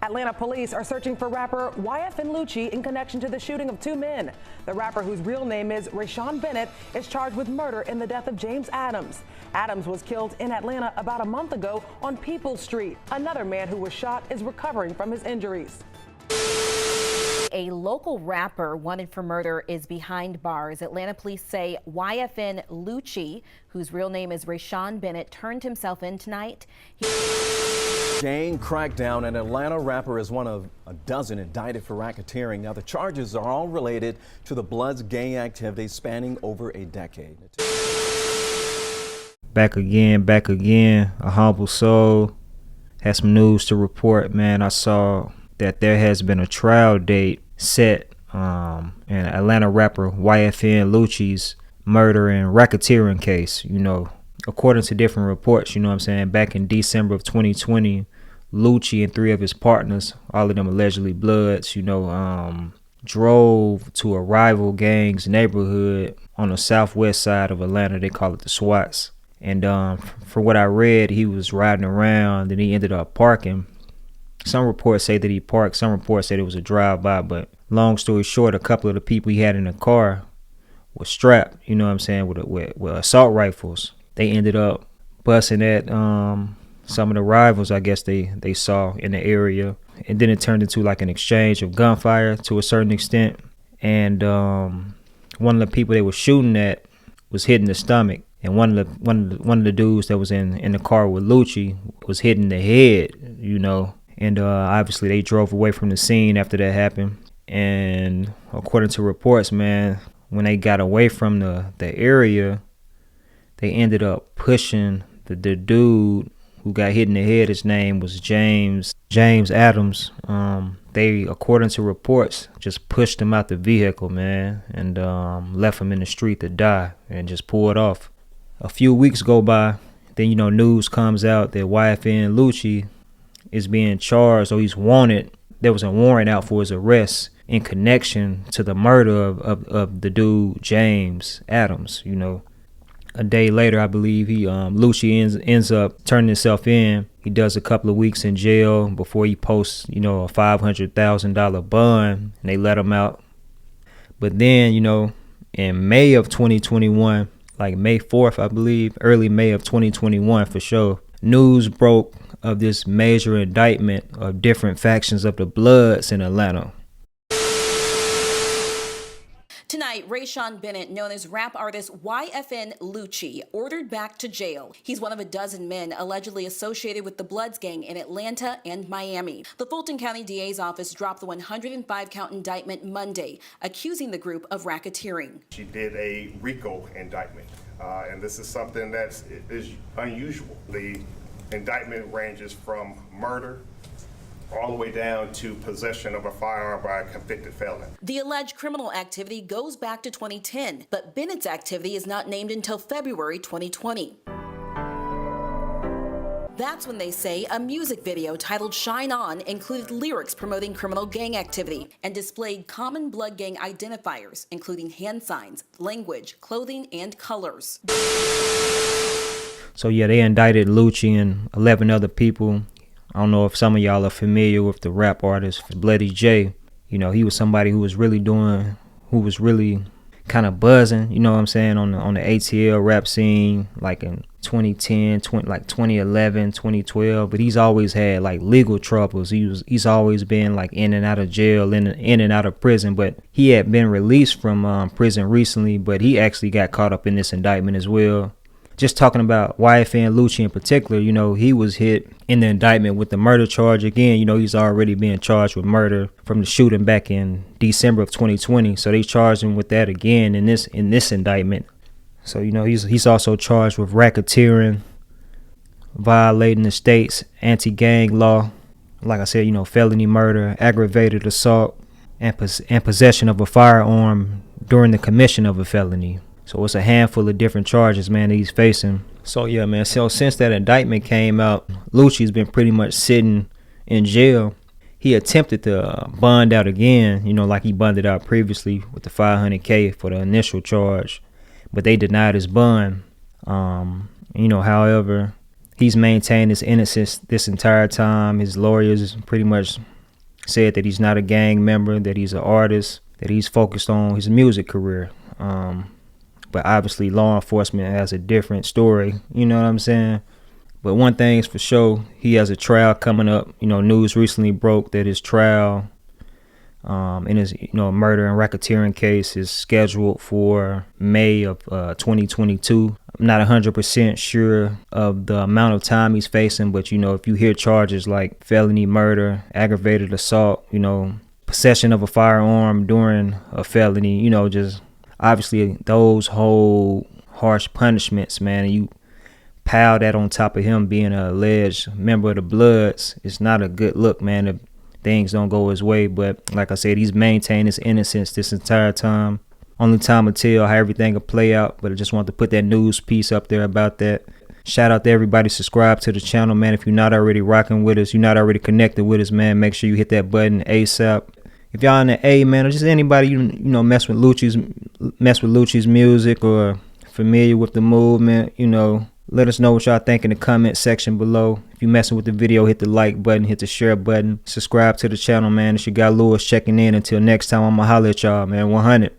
Atlanta police are searching for rapper YFN Lucci in connection to the shooting of two men. The rapper, whose real name is Rashawn Bennett, is charged with murder in the death of James Adams. Adams was killed in Atlanta about a month ago on Peoples Street. Another man who was shot is recovering from his injuries. A local rapper wanted for murder is behind bars. Atlanta police say YFN Lucci, whose real name is Rashawn Bennett, turned himself in tonight. Gang crackdown. An Atlanta rapper is one of a dozen indicted for racketeering. Now, the charges are all related to the Bloods gang activity spanning over a decade. Back again. AHumbleSoul has some news to report, man. I saw that there has been a trial date set in Atlanta rapper YFN Lucci's murder and racketeering case. You know, according to different reports, you know what I'm saying, back in December of 2020, Lucci and three of his partners, all of them allegedly Bloods, you know, drove to a rival gang's neighborhood on the southwest side of Atlanta. They call it the SWATs. And from what I read, he was riding around and he ended up parking. Some reports say that he parked, some reports said it was a drive-by, but long story short, a couple of the people he had in the car were strapped, you know what I'm saying, with assault rifles. They ended up busting at some of the rivals, I guess they saw in the area. And then it turned into like an exchange of gunfire to a certain extent. And one of the people they were shooting at was hit in the stomach. And one of the dudes that was in the car with Lucci was hit in the head, you know. And obviously they drove away from the scene after that happened. And according to reports, man, when they got away from the area, they ended up pushing the dude who got hit in the head. His name was James Adams. They, according to reports, just pushed him out the vehicle, man, and left him in the street to die and just pulled off. A few weeks go by, then, you know, news comes out that YFN Lucci is being charged, or he's wanted. There was a warrant out for his arrest in connection to the murder of the dude James Adams. You know, a day later, I believe, Lucci ends up turning himself in. He does a couple of weeks in jail before he posts, you know, a $500,000 bond, and they let him out. But then, you know, in May of 2021, like May 4th, I believe, early May of 2021 for sure, news broke of this major indictment of different factions of the Bloods in Atlanta. Tonight, Rashawn Bennett, known as rap artist YFN Lucci, ordered back to jail. He's one of a dozen men allegedly associated with the Bloods gang in Atlanta and Miami. The Fulton County DA's office dropped the 105-count indictment Monday, accusing the group of racketeering. She did a RICO indictment, and this is something that is unusual. The indictment ranges from murder all the way down to possession of a firearm by a convicted felon. The alleged criminal activity goes back to 2010, but Bennett's activity is not named until February 2020. That's when they say a music video titled Shine On included lyrics promoting criminal gang activity and displayed common blood gang identifiers, including hand signs, language, clothing, and colors. So yeah, they indicted Lucci and 11 other people. I don't know if some of y'all are familiar with the rap artist Bloody J. You know, he was somebody who was really kind of buzzing, you know what I'm saying, on the ATL rap scene, like in 2010, 2011, 2012. But he's always had like legal troubles. He's always been like in and out of jail, in and out of prison. But he had been released from prison recently, but he actually got caught up in this indictment as well. Just talking about YFN Lucci in particular, you know, he was hit in the indictment with the murder charge. Again, you know, he's already being charged with murder from the shooting back in December of 2020. So they charged him with that again in this indictment. So, you know, he's also charged with racketeering, violating the state's anti-gang law. Like I said, you know, felony murder, aggravated assault, and possession of a firearm during the commission of a felony. So it's a handful of different charges, man, that he's facing. So yeah, man, so since that indictment came out, Lucci's been pretty much sitting in jail. He attempted to bond out again, you know, like he bonded out previously with the $500K for the initial charge, but they denied his bond. You know, however, he's maintained his innocence this entire time. His lawyers pretty much said that he's not a gang member, that he's an artist, that he's focused on his music career. But obviously law enforcement has a different story, you know what I'm saying? But one thing is for sure, he has a trial coming up. You know, news recently broke that his trial in his murder and racketeering case is scheduled for May of 2022. I'm not 100% sure of the amount of time he's facing, but if you hear charges like felony murder, aggravated assault, possession of a firearm during a felony, just obviously those hold harsh punishments, man. And you pile that on top of him being an alleged member of the Bloods, it's not a good look, man, if things don't go his way. But like I said, he's maintained his innocence this entire time. Only time will tell how everything will play out, but I just want to put that news piece up there about that. Shout out to everybody, subscribe to the channel, man. If you're not already rocking with us, you're not already connected with us, man, make sure you hit that button ASAP. If y'all in the A, man, or just anybody mess with Lucci's music or familiar with the movement, let us know what y'all think in the comment section below. If you messing with the video, hit the like button, hit the share button, subscribe to the channel, man. It's your guy Lewis checking in. Until next time, I'ma holler at y'all, man. 100.